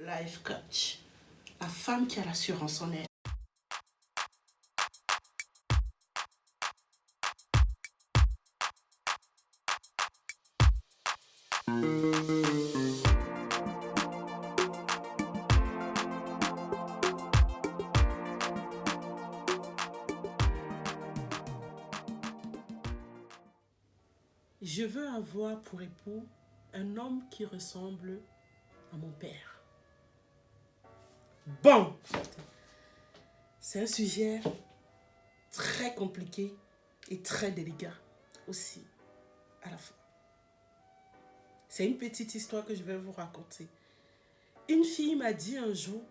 life coach, la femme qui a l'assurance en elle. Je veux avoir pour époux un homme qui ressemble à mon père. Bon, c'est un sujet très compliqué et très délicat aussi à la fois. C'est une petite histoire que je vais vous raconter. Une fille m'a dit un jour,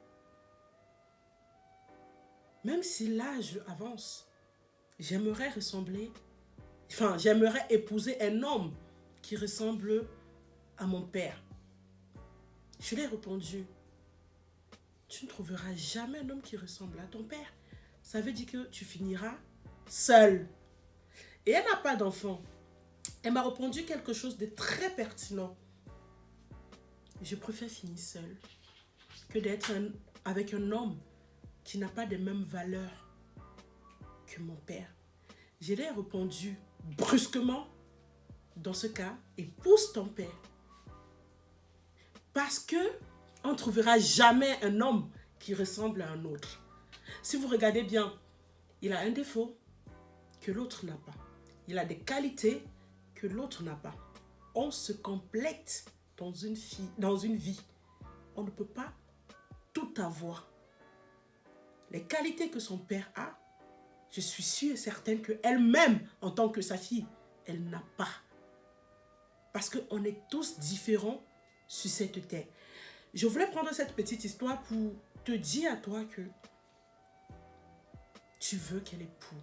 même si l'âge avance, j'aimerais épouser un homme qui ressemble à mon père. Je lui ai répondu, tu ne trouveras jamais un homme qui ressemble à ton père. Ça veut dire que tu finiras seule. Et elle n'a pas d'enfant. Elle m'a répondu quelque chose de très pertinent. Je préfère finir seule que d'être avec un homme qui n'a pas les mêmes valeurs que mon père. Je lui ai répondu brusquement, dans ce cas, épouse ton père. Parce que on ne trouvera jamais un homme qui ressemble à un autre. Si vous regardez bien, il a un défaut que l'autre n'a pas. Il a des qualités que l'autre n'a pas. On se complète dans une vie. On ne peut pas tout avoir. Les qualités que son père a, je suis sûre et certaine qu'elle-même, en tant que sa fille, elle n'a pas. Parce qu'on est tous différents sur cette terre. Je voulais prendre cette petite histoire pour te dire à toi que tu veux quel époux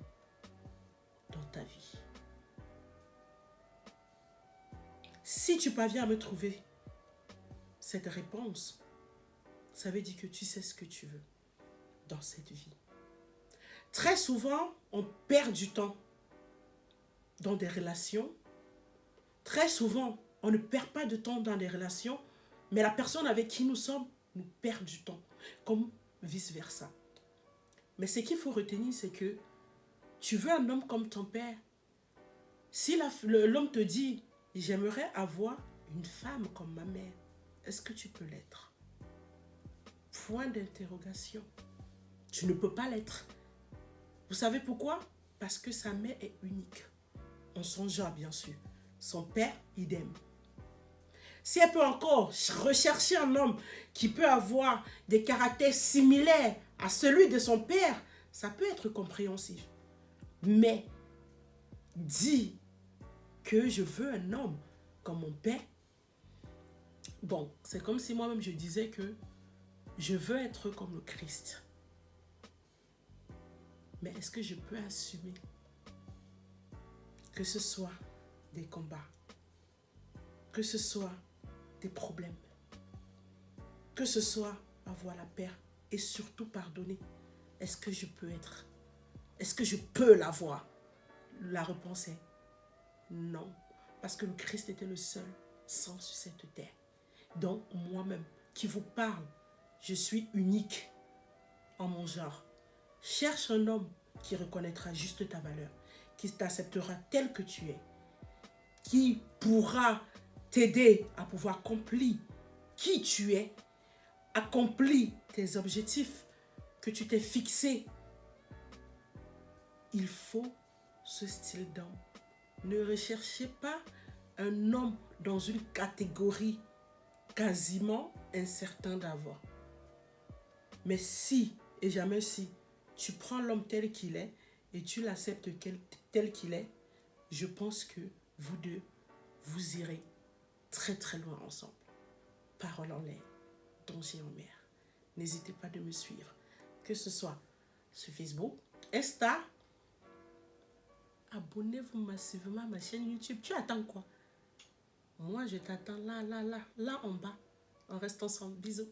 dans ta vie. Si tu parviens à me trouver cette réponse, ça veut dire que tu sais ce que tu veux dans cette vie. Très souvent, on perd du temps dans des relations. Très souvent, on ne perd pas de temps dans des relations, mais la personne avec qui nous sommes nous perd du temps, comme vice-versa. Mais ce qu'il faut retenir, c'est que tu veux un homme comme ton père. Si l'homme te dit, j'aimerais avoir une femme comme ma mère, est-ce que tu peux l'être? Point d'interrogation. Tu ne peux pas l'être. Vous savez pourquoi? Parce que sa mère est unique. En son genre, bien sûr. Son père, idem. Si elle peut encore rechercher un homme qui peut avoir des caractères similaires à celui de son père, ça peut être compréhensif. Mais dis que je veux un homme comme mon père, bon, c'est comme si moi-même je disais que je veux être comme le Christ. Mais est-ce que je peux assumer que ce soit des combats, que ce soit des problèmes, que ce soit avoir la paix et surtout pardonner? Est-ce que je peux être? Est-ce que je peux l'avoir? La réponse est non. Parce que le Christ était le seul sang sur cette terre. Donc moi-même qui vous parle, je suis unique en mon genre. Cherche un homme qui reconnaîtra juste ta valeur, qui t'acceptera tel que tu es, qui pourra t'aider à pouvoir accomplir qui tu es, accomplir tes objectifs que tu t'es fixés. Il faut ce style d'homme. Ne recherchez pas un homme dans une catégorie quasiment incertain d'avoir. Mais si, et jamais si, tu prends l'homme tel qu'il est et tu l'acceptes tel qu'il est, je pense que vous deux, vous irez très très loin ensemble. Parole en l'air, danger en mer. N'hésitez pas de me suivre, que ce soit sur Facebook, Insta. Abonnez-vous massivement à ma chaîne YouTube. Tu attends quoi? Moi, je t'attends là en bas. On reste ensemble. Bisous.